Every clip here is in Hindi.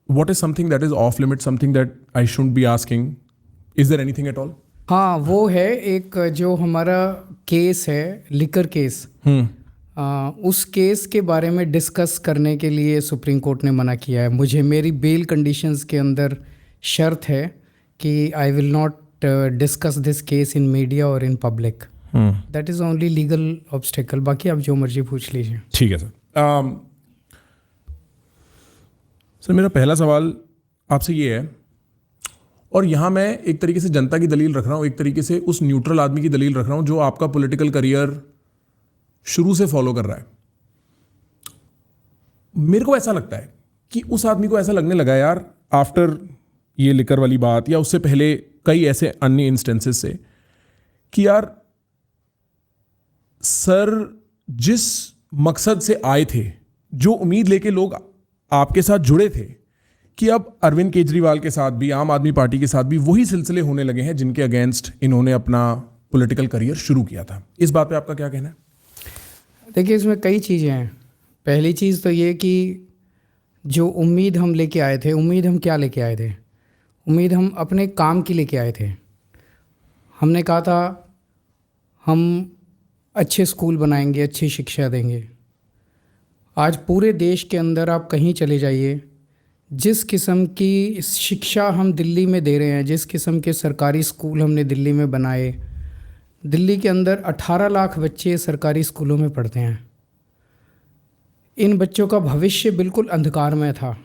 what is something that is off limit, something that I shouldn't be asking? Is there anything at all? हाँ, वो है एक जो हमारा केस है, लिकर केस। उस केस के बारे में डिस्कस करने के लिए सुप्रीम कोर्ट ने मना किया है। मुझे मेरी बेल कंडीशंस के अंदर शर्त है कि I will not discuss this case in media और in public. That is only legal obstacle. बाकी आप जो मर्जी पूछ लीजिए। ठीक है सर। सर मेरा पहला सवाल आपसे ये है, और यहाँ मैं एक तरीके से जनता की दलील रख रहा हूँ, एक तरीके से उस न्यूट्रल आदमी की दलील रख रहा हूँ जो आपका पॉलिटिकल करियर शुरू से फॉलो कर रहा है। मेरे को ऐसा लगता है कि उस आदमी को ऐसा लगने लगा यार, आफ्टर ये लिकर वाली बात या उससे पहले कई ऐसे अन्य इंस्टेंसेस से, कि यार सर जिस मकसद से आए थे, जो उम्मीद लेके लोग आपके साथ जुड़े थे, कि अब अरविंद केजरीवाल के साथ भी, आम आदमी पार्टी के साथ भी वही सिलसिले होने लगे हैं जिनके अगेंस्ट इन्होंने अपना पॉलिटिकल करियर शुरू किया था। इस बात पे आपका क्या कहना है? देखिए, इसमें कई चीज़ें हैं। पहली चीज़ तो ये कि जो उम्मीद हम लेके आए थे, उम्मीद हम क्या लेके आए थे? उम्मीद हम अपने काम की लेके आए थे। हमने कहा था हम अच्छे स्कूल बनाएंगे, अच्छी शिक्षा देंगे। आज पूरे देश के अंदर आप कहीं चले जाइए, जिस किस्म की शिक्षा हम दिल्ली में दे रहे हैं, जिस किस्म के सरकारी स्कूल हमने दिल्ली में बनाए, दिल्ली के अंदर 18 लाख बच्चे सरकारी स्कूलों में पढ़ते हैं। इन बच्चों का भविष्य बिल्कुल अंधकार में था।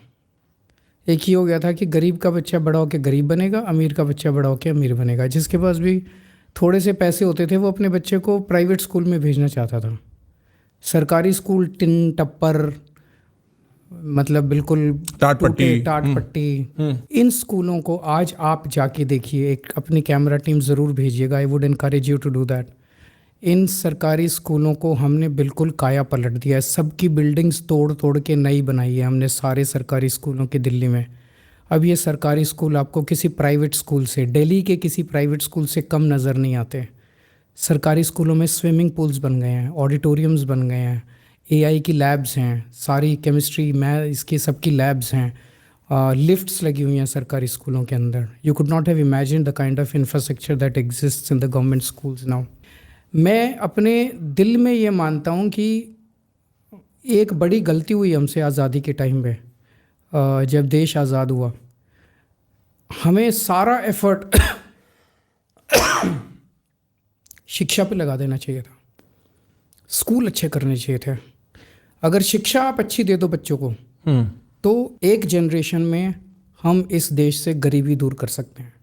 एक ही हो गया था कि गरीब का बच्चा बड़ा होकर गरीब बनेगा, अमीर का बच्चा बड़ा होकर अमीर बनेगा। जिसके पास भी थोड़े से पैसे होते थे वो अपने बच्चे को प्राइवेट स्कूल में भेजना चाहता था। सरकारी स्कूल टिन टप्पर, मतलब बिल्कुल टाट पट्टी। इन स्कूलों को आज आप जाके देखिए, एक अपनी कैमरा टीम ज़रूर भेजिएगा। I would encourage you to do that. इन सरकारी स्कूलों को हमने बिल्कुल काया पलट दिया है। सबकी बिल्डिंग्स तोड़ तोड़ के नई बनाई है हमने सारे सरकारी स्कूलों के दिल्ली में। अब ये सरकारी स्कूल आपको किसी प्राइवेट स्कूल से, दिल्ली के किसी प्राइवेट स्कूल से कम नज़र नहीं आते। सरकारी स्कूलों में स्विमिंग पूल्स बन गए हैं, ऑडिटोरियम्स बन गए हैं, एआई की लैब्स हैं, सारी केमिस्ट्री मैथ इसकी सबकी लैब्स हैं, लिफ्ट्स लगी हुई हैं सरकारी स्कूलों के अंदर। You could not have imagine the kind of infrastructure that exists in the government schools now. मैं अपने दिल में ये मानता हूँ कि एक बड़ी गलती हुई हमसे आज़ादी के टाइम पे। जब देश आज़ाद हुआ, हमें सारा एफर्ट शिक्षा पे लगा देना चाहिए था। स्कूल अच्छे करने चाहिए थे। अगर शिक्षा आप अच्छी दे दो बच्चों को, तो एक जनरेशन में हम इस देश से गरीबी दूर कर सकते हैं।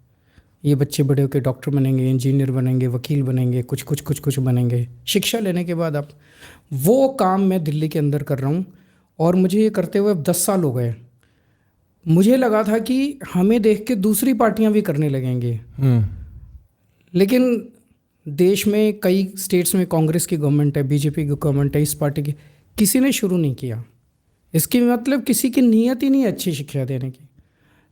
ये बच्चे बड़े होकर डॉक्टर बनेंगे, इंजीनियर बनेंगे, वकील बनेंगे, कुछ बनेंगे शिक्षा लेने के बाद। अब वो काम मैं दिल्ली के अंदर कर रहा हूँ, और मुझे ये करते हुए अब 10 साल हो गए। मुझे लगा था कि हमें देख के दूसरी पार्टियां भी करने लगेंगी, लेकिन देश में कई स्टेट्स में कांग्रेस की गवर्नमेंट है, बीजेपी की गवर्नमेंट है, इस पार्टी की, किसी ने शुरू नहीं किया। इसकी मतलब किसी की नीयत ही नहीं है अच्छी शिक्षा देने की।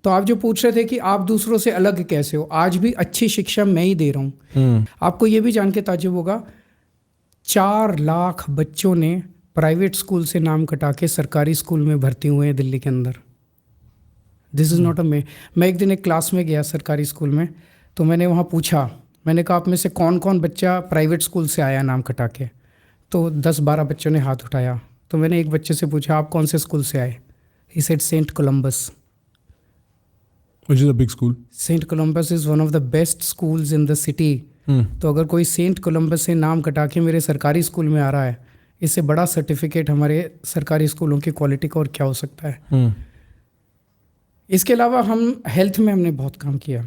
तो आप जो पूछ रहे थे कि आप दूसरों से अलग कैसे हो, आज भी अच्छी शिक्षा मैं ही दे रहा हूँ। आपको ये भी जान के ताज्जुब होगा, 4 लाख बच्चों ने प्राइवेट स्कूल से नाम कटा के सरकारी स्कूल में भर्ती हुए हैं दिल्ली के अंदर। दिस इज़ नॉट अ मैं एक दिन एक क्लास में गया सरकारी स्कूल में, तो मैंने वहाँ पूछा, मैंने कहा आप में से कौन कौन बच्चा प्राइवेट स्कूल से आया नाम कटा के? तो 10-12 बच्चों ने हाथ उठाया। तो मैंने एक बच्चे से पूछा आप कौन से स्कूल से आए? He said Saint Columbus, which is a big school. Saint Columbus is one of the best schools in the city. तो अगर कोई सेंट कोलंबस से नाम कटा के मेरे सरकारी स्कूल में आ रहा है, इससे बड़ा सर्टिफिकेट हमारे सरकारी स्कूलों की क्वालिटी का और क्या हो सकता है। इसके अलावा हम हेल्थ में हमने बहुत काम किया।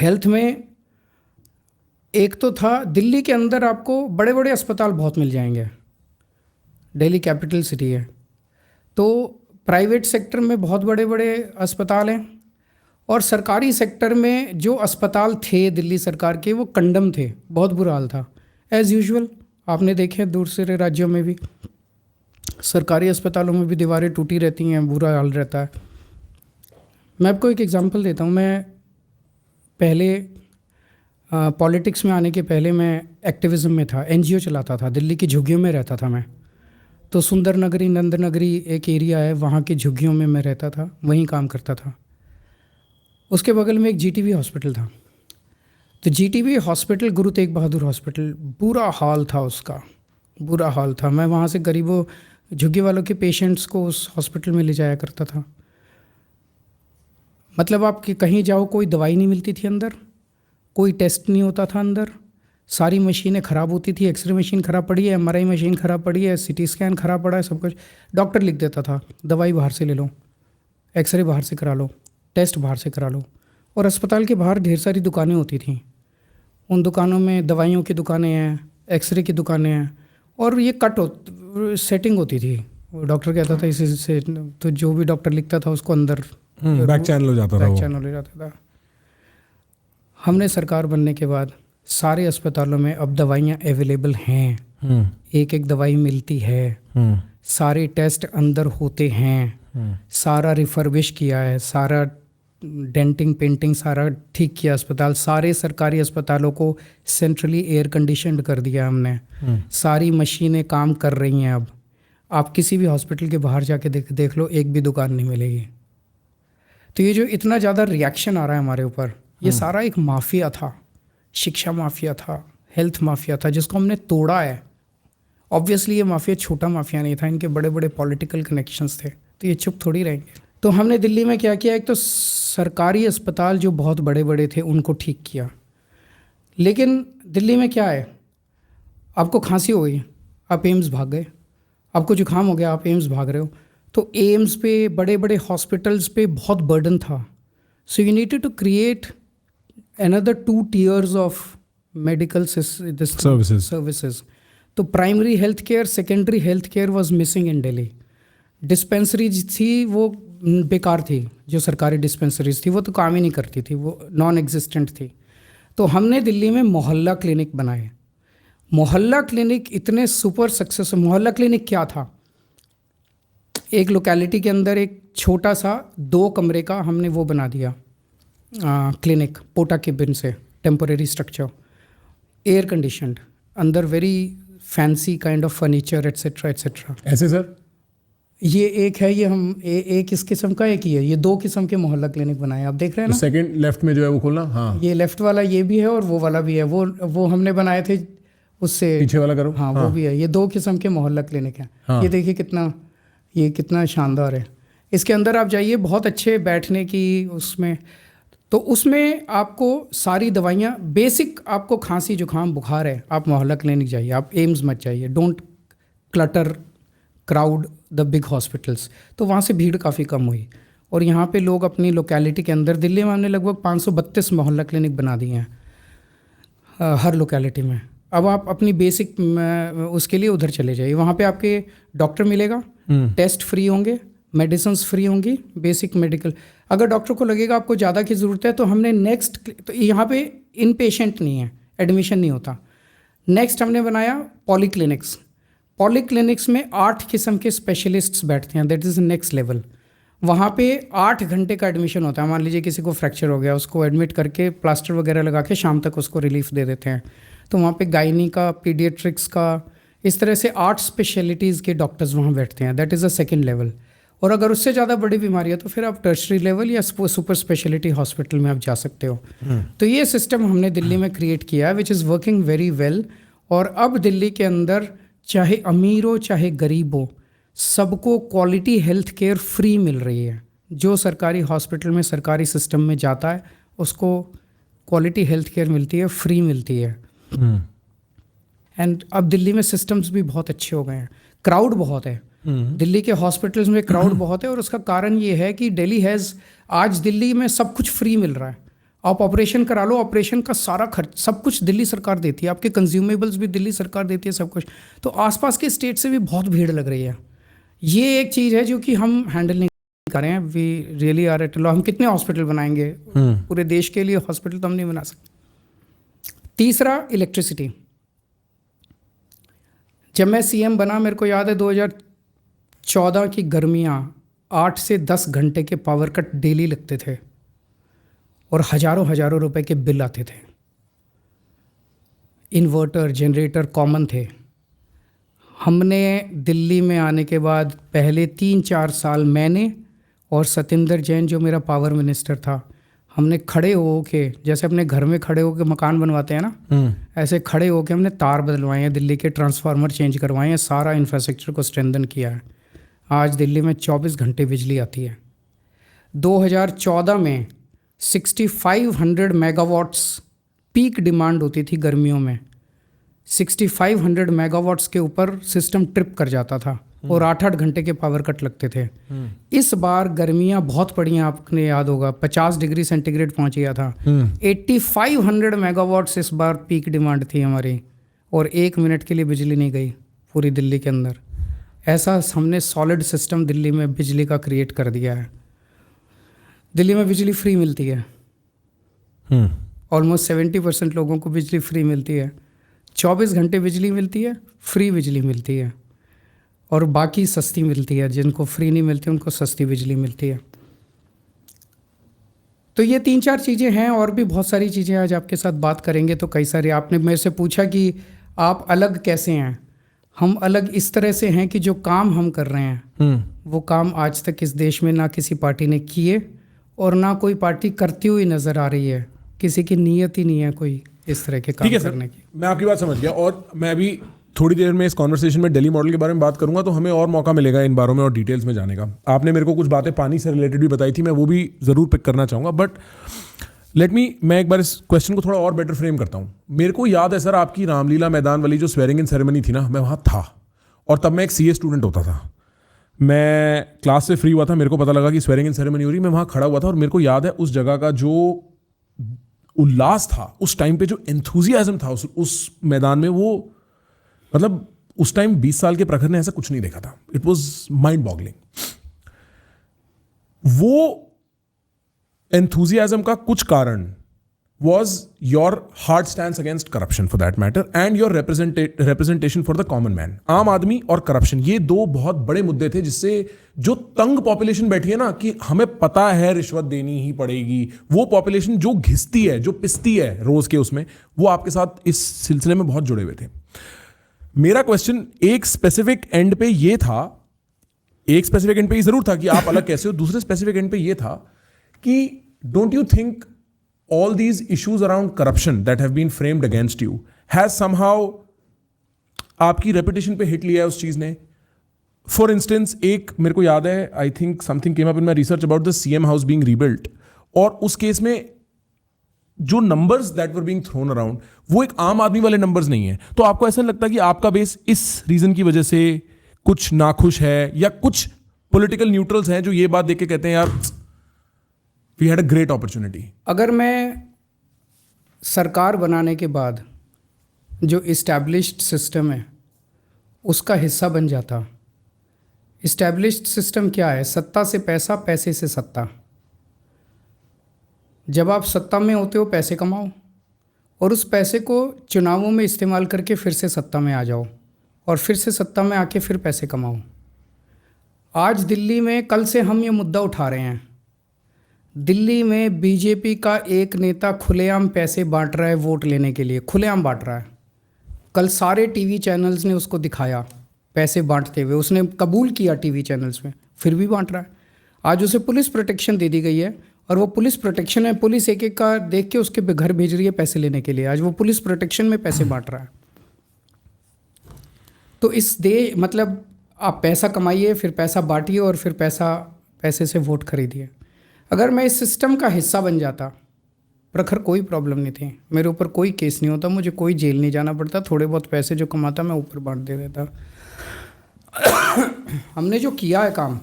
हेल्थ में एक तो था, दिल्ली के अंदर आपको बड़े बड़े अस्पताल बहुत मिल जाएंगे, दिल्ली कैपिटल सिटी है, तो प्राइवेट सेक्टर में बहुत बड़े बड़े अस्पताल हैं, और सरकारी सेक्टर में जो अस्पताल थे दिल्ली सरकार के वो कंडम थे, बहुत बुरा हाल था। एज़ यूजुअल आपने देखे दूसरे राज्यों में भी सरकारी अस्पतालों में भी दीवारें टूटी रहती हैं, बुरा हाल रहता है। मैं आपको एक एग्जांपल देता हूँ। मैं पहले पॉलिटिक्स में आने के पहले मैं एक्टिविज़म में था, एनजीओ चलाता था, दिल्ली की झुग्गियों में रहता था मैं। तो सुंदर नगरी, नंद नगरी एक एरिया है, वहाँ की झुग्गियों में मैं रहता था, वहीं काम करता था। उसके बगल में एक जीटीबी हॉस्पिटल था। तो GTB hospital, Guru Tegh Bahadur hospital, बुरा हाल था उसका, बुरा हाल था। मैं वहाँ से गरीबों झुग्गी वालों के पेशेंट्स को उस हॉस्पिटल में ले जाया करता था। मतलब आप कि कहीं जाओ कोई दवाई नहीं मिलती थी अंदर, कोई टेस्ट नहीं होता था अंदर, सारी मशीनें ख़राब होती थी। एक्सरे मशीन ख़राब पड़ी है, एमआरआई मशीन ख़राब पड़ी है, सीटी स्कैन ख़राब पड़ा है, सब कुछ डॉक्टर लिख देता था। दवाई बाहर से ले लो, एक्सरे बाहर से करा लो, टेस्ट बाहर से करा लो। और अस्पताल के बाहर ढेर सारी दुकानें होती थीं। उन दुकानों में दवाइयों की दुकानें हैं, एक्सरे की दुकानें हैं, और ये सेटिंग होती थी। वो डॉक्टर कहता था इसी से, तो जो भी डॉक्टर लिखता था उसको अंदर बैक चैनल हो जाता था, बैक चैनल हो जाता था। हमने सरकार बनने के बाद सारे अस्पतालों में अब दवाइयाँ अवेलेबल हैं, एक एक दवाई मिलती है, सारे टेस्ट अंदर होते हैं, सारा रिफर्बिश किया है, सारा डेंटिंग पेंटिंग सारा ठीक किया अस्पताल। सारे सरकारी अस्पतालों को सेंट्रली एयर कंडीशनड कर दिया हमने, सारी मशीनें काम कर रही हैं। अब आप किसी भी हॉस्पिटल के बाहर जाके देख लो, एक भी दुकान नहीं मिलेगी। तो ये जो इतना ज़्यादा रिएक्शन आ रहा है हमारे ऊपर, ये सारा एक माफिया था, शिक्षा माफिया था, हेल्थ माफिया था, जिसको हमने तोड़ा है। ऑब्वियसली ये माफिया छोटा माफिया नहीं था, इनके बड़े बड़े पॉलिटिकल कनेक्शंस थे, तो ये चुप थोड़ी रहेंगे। तो हमने दिल्ली में क्या किया, एक तो सरकारी अस्पताल जो बहुत बड़े बड़े थे उनको ठीक किया। लेकिन दिल्ली में क्या है, आपको खांसी हो गई आप एम्स भाग गए, आपको जुकाम हो गया आप एम्स भाग रहे हो। तो एम्स पे, बड़े बड़े हॉस्पिटल्स पे बहुत बर्डन था। So you needed to create another 2 tiers of medical services. तो primary health care, secondary health care was missing in Delhi. Dispensaries थी वो बेकार थी, जो सरकारी डिस्पेंसरीज थी वो तो काम ही नहीं करती थी, वो नॉन एग्जिस्टेंट थी। तो हमने दिल्ली में मोहल्ला क्लिनिक बनाए। मोहल्ला क्लिनिक इतने सुपर सक्सेस। मोहल्ला क्लिनिक क्या था, एक लोकेलिटी के अंदर एक छोटा सा 2 कमरे का हमने वो बना दिया क्लिनिक, पोटा केबिन से, टेम्पोरेरी स्ट्रक्चर, एयर कंडीशनड, अंदर very fancy kind of furniture etcetera etcetera. ऐसे सर ये एक है, ये हम एक इस किस्म का एक ही है, ये 2 किस्म के मोहल्ला क्लिनिक बनाए, आप देख रहे हैं ना। सेकंड लेफ्ट में जो है वो खोलना, हाँ ये लेफ्ट वाला ये भी है और वो वाला भी है, वो हमने बनाए थे उससे पीछे वाला करो, हाँ वो भी है। ये 2 किस्म के मोहल्ला क्लिनिक हैं। हाँ। ये देखिए कितना शानदार है। इसके अंदर आप जाइए, बहुत अच्छे बैठने की उसमें, तो उसमें आपको सारी दवाइयाँ बेसिक, आपको खांसी जुकाम बुखार है आप मोहल्ला क्लिनिक जाइए, आप एम्स मत जाइए। Don't clutter crowd the big hospitals. तो वहाँ से भीड़ काफ़ी कम हुई और यहाँ पे लोग अपनी लोकेलिटी के अंदर, दिल्ली में हमने लगभग 532 मोहल्ला क्लिनिक बना दिए हैं हर लोकेलिटी में। अब आप अपनी बेसिक उसके लिए उधर चले जाइए, वहाँ पे आपके डॉक्टर मिलेगा, टेस्ट फ्री होंगे, मेडिसिन्स फ्री होंगी, बेसिक मेडिकल। अगर डॉक्टर को लगेगा आपको ज़्यादा की ज़रूरत है तो हमने नेक्स्ट, तो यहाँ पे इन पेशेंट नहीं है, एडमिशन नहीं होता। नेक्स्ट हमने बनाया पॉलीक्लिनिक्स। पॉलीक्लिनिक्स में 8 किस्म के स्पेशलिस्ट्स बैठते हैं, दैट इज़ नेक्स्ट लेवल। वहाँ पे 8 घंटे का एडमिशन होता है। मान लीजिए किसी को फ्रैक्चर हो गया, उसको एडमिट करके प्लास्टर वगैरह लगा के शाम तक उसको रिलीफ दे देते हैं। तो वहाँ पे गायनी का, पीडियाट्रिक्स का, इस तरह से 8 स्पेशलिटीज़ के डॉक्टर्स वहाँ बैठते हैं, that is a second level. और अगर उससे ज़्यादा बड़ी बीमारी है तो फिर आप टर्शरी लेवल या सुपर स्पेशलिटी हॉस्पिटल में आप जा सकते हो। तो ये सिस्टम हमने दिल्ली में क्रिएट किया है, which is working very well. और अब दिल्ली के अंदर चाहे अमीर हो चाहे गरीब हो, सबको क्वालिटी हेल्थ केयर फ्री मिल रही है। जो सरकारी हॉस्पिटल में, सरकारी सिस्टम में जाता है उसको क्वालिटी हेल्थ केयर मिलती है, फ्री मिलती है। एंड अब दिल्ली में सिस्टम्स भी बहुत अच्छे हो गए हैं, क्राउड बहुत है दिल्ली के हॉस्पिटल्स में, क्राउड बहुत है। और उसका कारण ये है कि आज दिल्ली में सब कुछ फ्री मिल रहा है। आप ऑपरेशन करा लो, ऑपरेशन का सारा खर्च सब कुछ दिल्ली सरकार देती है, आपके कंज्यूमेबल्स भी दिल्ली सरकार देती है, सब कुछ। तो आसपास के स्टेट से भी बहुत भीड़ लग रही है। ये एक चीज़ है जो कि हम हैंडल नहीं कर रहे हैं। We really are at loss. हम कितने हॉस्पिटल बनाएंगे पूरे देश के लिए? हॉस्पिटल तो हम नहीं बना सकते। तीसरा, इलेक्ट्रिसिटी। जब मैं सीएम बना, मेरे को याद है 2014 की गर्मियाँ, 8 से 10 घंटे के पावर कट डेली लगते थे और हज़ारों रुपए के बिल आते थे। इन्वर्टर, जनरेटर कॉमन थे। हमने दिल्ली में आने के बाद पहले 3-4 साल मैंने और सतिंदर जैन जो मेरा पावर मिनिस्टर था, हमने खड़े हो के, जैसे अपने घर में खड़े हो के मकान बनवाते हैं ना, ऐसे खड़े हो के हमने तार बदलवाए हैं, दिल्ली के ट्रांसफार्मर चेंज करवाए हैं, सारा इंफ्रास्ट्रक्चर को स्ट्रेंथन किया है। आज दिल्ली में 24 घंटे बिजली आती है। 2014 में 6500 मेगावाट्स पीक डिमांड होती थी गर्मियों में। 6500 मेगावाट्स के ऊपर सिस्टम ट्रिप कर जाता था और 8-8 घंटे के पावर कट लगते थे। इस बार गर्मियां बहुत पड़ी हैं, आपने याद होगा 50 डिग्री सेंटीग्रेड पहुंच गया था। 8500 मेगावाट्स इस बार पीक डिमांड थी हमारी, और 1 मिनट के लिए बिजली नहीं गई पूरी दिल्ली के अंदर। ऐसा हमने सॉलिड सिस्टम दिल्ली में बिजली का क्रिएट कर दिया है। दिल्ली में बिजली फ्री मिलती है, ऑलमोस्ट 70% लोगों को बिजली फ्री मिलती है। 24 घंटे बिजली मिलती है, फ्री बिजली मिलती है, और बाकी सस्ती मिलती है। जिनको फ्री नहीं मिलती उनको सस्ती बिजली मिलती है। तो ये 3-4 चीज़ें हैं, और भी बहुत सारी चीज़ें आज आपके साथ बात करेंगे। तो कई सारी आपने मेरे से पूछा कि आप अलग कैसे हैं। हम अलग इस तरह से हैं कि जो काम हम कर रहे हैं वो काम आज तक इस देश में ना किसी पार्टी ने किए और ना कोई पार्टी करती हुई नज़र आ रही है। किसी की नीयत ही नहीं है कोई इस तरह के काम करने की। मैं आपकी बात समझ गया, और मैं अभी थोड़ी देर में इस कॉन्वर्सेशन में दिल्ली मॉडल के बारे में बात करूंगा, तो हमें और मौका मिलेगा इन बारों में और डिटेल्स में जाने का। आपने मेरे को कुछ बातें पानी से रिलेटेड भी बताई थी, मैं वो भी ज़रूर पिक करना चाहूँगा। बट मैं एक बार इस क्वेश्चन को थोड़ा और बेटर फ्रेम करता हूँ। मेरे को याद है सर, आपकी रामलीला मैदान वाली जो स्वेरिंग इन सेरेमनी थी ना, मैं वहाँ था, और तब मैं एक CA स्टूडेंट होता था। मैं क्लास से फ्री हुआ था, मेरे को पता लगा कि स्वेरिंग इन सेरेमनी हो रही, मैं वहाँ खड़ा हुआ था, और मेरे को याद है उस जगह का जो उल्लास था उस टाइम पे, जो एंथुजियाज्म था उस मैदान में, वो मतलब उस टाइम 20 साल के प्रखर ने ऐसा कुछ नहीं देखा था। It was mind boggling. वो एंथुजियाज्म का कुछ कारण was your hard stance against corruption for that matter and your representation for the common man. आम आदमी और करप्शन, ये दो बहुत बड़े मुद्दे थे जिससे जो तंग पॉपुलेशन बैठी है ना, कि हमें पता है रिश्वत देनी ही पड़ेगी, वो पॉपुलेशन जो घिसती है, जो पिसती है रोज के उसमें, वो आपके साथ इस सिलसिले में बहुत जुड़े हुए थे। मेरा क्वेश्चन एक स्पेसिफिक एंड पे ये था, एक स्पेसिफिक एंड पे ये जरूर था कि आप अलग कैसे हो, दूसरे स्पेसिफिक एंड पे ये था कि don't you think all these issues around corruption that have been framed against you has somehow आपकी reputation पे hit लिया है उस चीज ने। For instance, एक मेरे को याद है, I think something came up in my research about the CM house being rebuilt, और उस केस में जो numbers that were being thrown around वो एक आम आदमी वाले numbers नहीं है। तो आपको ऐसा लगता है कि आपका बेस इस रीजन की वजह से कुछ नाखुश है, या कुछ political neutrals हैं जो ये बात देख के कहते हैं यार We had a great opportunity? अगर मैं सरकार बनाने के बाद जो इस्टेब्लिश्ड सिस्टम है उसका हिस्सा बन जाता। इस्टेब्लिश्ड सिस्टम क्या है? सत्ता से पैसा, पैसे से सत्ता। जब आप सत्ता में होते हो पैसे कमाओ, और उस पैसे को चुनावों में इस्तेमाल करके फिर से सत्ता में आ जाओ, और फिर से सत्ता में आके फिर पैसे कमाओ। आज दिल्ली में कल से हम ये मुद्दा उठा रहे हैं। दिल्ली में बीजेपी का एक नेता खुलेआम पैसे बांट रहा है वोट लेने के लिए, खुलेआम बांट रहा है। कल सारे टीवी चैनल्स ने उसको दिखाया पैसे बांटते हुए, उसने कबूल किया टीवी चैनल्स में, फिर भी बांट रहा है। आज उसे पुलिस प्रोटेक्शन दे दी गई है, और वो पुलिस प्रोटेक्शन है, पुलिस एक एक का देख के उसके घर भेज रही है पैसे लेने के लिए। आज वो पुलिस प्रोटेक्शन में पैसे बांट रहा है। तो मतलब आप पैसा कमाइए, फिर पैसा बांटिए, और फिर पैसे से वोट खरीदिए। अगर मैं इस सिस्टम का हिस्सा बन जाता, प्रखर कोई प्रॉब्लम नहीं थी, मेरे ऊपर कोई केस नहीं होता, मुझे कोई जेल नहीं जाना पड़ता, थोड़े बहुत पैसे जो कमाता मैं ऊपर बांट दे देता। हमने जो किया है काम,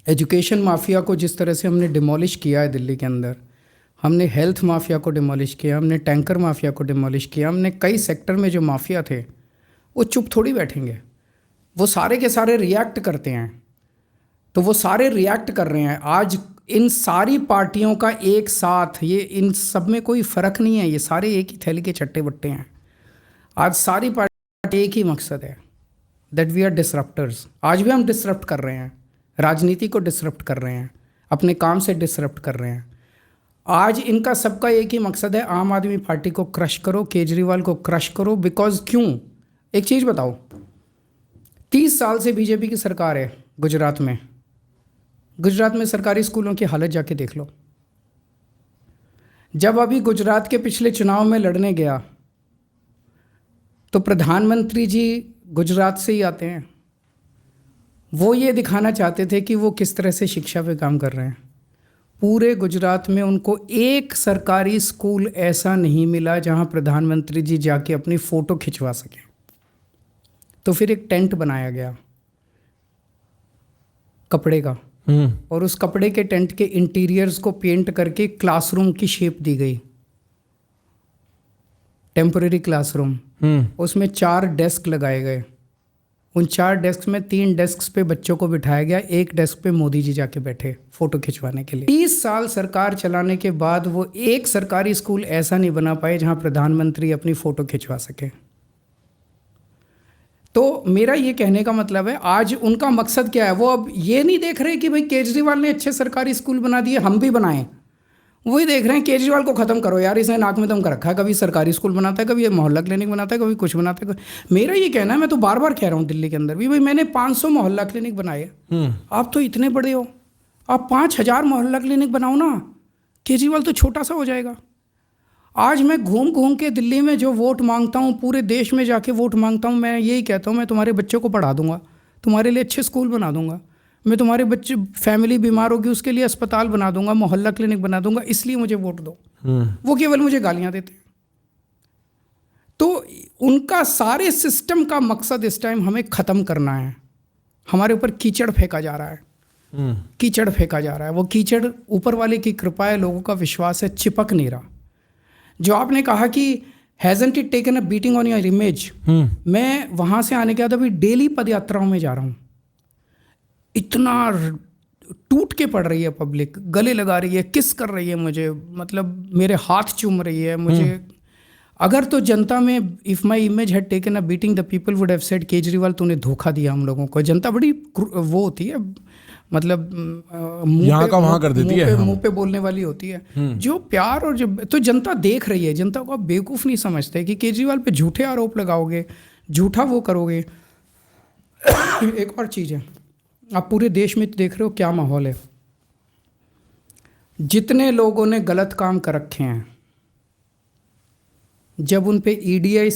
एजुकेशन माफिया को जिस तरह से हमने डिमोलिश किया है दिल्ली के अंदर, हमने हेल्थ माफिया को डिमोलिश किया, हमने टैंकर माफिया को डिमोलिश किया, हमने कई सेक्टर में जो माफिया थे वो चुप थोड़ी बैठेंगे, वो सारे के सारे रिएक्ट करते हैं। तो वो सारे रिएक्ट कर रहे हैं। आज इन सारी पार्टियों का एक साथ, ये इन सब में कोई फ़र्क नहीं है, ये सारे एक ही थैली के चट्टे बट्टे हैं। आज सारी पार्टी एक ही मकसद है, दैट वी आर डिसरप्टर्स। आज भी हम डिसरप्ट कर रहे हैं, राजनीति को डिसरप्ट कर रहे हैं, अपने काम से डिसरप्ट कर रहे हैं। आज इनका सबका एक ही मकसद है, आम आदमी पार्टी को क्रश करो, केजरीवाल को क्रश करो। बिकॉज क्यों? एक चीज़ बताओ, 30 साल से बीजेपी की सरकार है गुजरात में। गुजरात में सरकारी स्कूलों की हालत जाके देख लो। जब अभी गुजरात के पिछले चुनाव में लड़ने गया तो प्रधानमंत्री जी गुजरात से ही आते हैं। वो ये दिखाना चाहते थे कि वो किस तरह से शिक्षा पे काम कर रहे हैं। पूरे गुजरात में उनको एक सरकारी स्कूल ऐसा नहीं मिला जहां प्रधानमंत्री जी जाके अपनी फ़ोटो खिंचवा सकें। तो फिर एक टेंट बनाया गया कपड़े का, और उस कपड़े के टेंट के इंटीरियर्स को पेंट करके क्लासरूम की शेप दी गई, टेम्पररी क्लासरूम। उसमें 4 डेस्क लगाए गए। उन 4 डेस्क में 3 डेस्क पे बच्चों को बिठाया गया, एक डेस्क पे मोदी जी जाके बैठे फोटो खिंचवाने के लिए। 30 साल सरकार चलाने के बाद वो एक सरकारी स्कूल ऐसा नहीं बना पाए जहां प्रधानमंत्री अपनी फ़ोटो खिंचवा सके। तो मेरा ये कहने का मतलब है, आज उनका मकसद क्या है? वो अब ये नहीं देख रहे कि भाई केजरीवाल ने अच्छे सरकारी स्कूल बना दिए, हम भी बनाएं। वही देख रहे हैं केजरीवाल को ख़त्म करो यार, इसने नाक में दम कर रखा है। कभी सरकारी स्कूल बनाता है, कभी ये मोहल्ला क्लिनिक बनाता है, कभी कुछ बनाता है। मेरा ये कहना है, मैं तो बार बार कह रहा हूँ दिल्ली के अंदर भी, भाई मैंने 500 मोहल्ला क्लिनिक बनाए। आप तो इतने बड़े हो, आप 5000 मोहल्ला क्लिनिक बनाओ ना, केजरीवाल तो छोटा सा हो जाएगा। आज मैं घूम घूम के दिल्ली में जो वोट मांगता हूँ, पूरे देश में जाके वोट मांगता हूँ, मैं यही कहता हूँ मैं तुम्हारे बच्चों को पढ़ा दूंगा, तुम्हारे लिए अच्छे स्कूल बना दूंगा, मैं तुम्हारे बच्चे फैमिली बीमार होगी उसके लिए अस्पताल बना दूंगा, मोहल्ला क्लिनिक बना दूंगा, इसलिए मुझे वोट दो। वो केवल मुझे गालियां देते। तो उनका सारे सिस्टम का मकसद इस टाइम हमें ख़त्म करना है। हमारे ऊपर कीचड़ फेंका जा रहा है, कीचड़ फेंका जा रहा है। वो कीचड़ ऊपर वाले की कृपा है, लोगों का विश्वास है, चिपक नहीं रहा। जो आपने कहा कि hasn't it taken a beating on your image, मैं वहाँ से आने के बाद अभी डेली पद यात्राओं में जा रहा हूँ। इतना टूट के पड़ रही है पब्लिक, गले लगा रही है, किस कर रही है मुझे, मतलब मेरे हाथ चूम रही है मुझे। अगर तो जनता में, if my image had taken a beating, the people would have said Kejriwal तूने धोखा दिया हम लोगों को। जनता बड़ी वो होती है, मतलब यहाँ का वहाँ कर देती है, मुंह पे बोलने वाली होती है। जो प्यार और जो, तो जनता देख रही है। जनता को आप बेवकूफ़ नहीं समझते कि केजरीवाल पे झूठे आरोप लगाओगे, झूठा वो करोगे। एक और चीज़ है, आप पूरे देश में देख रहे हो क्या माहौल है। जितने लोगों ने गलत काम कर रखे हैं, जब उन पे EDI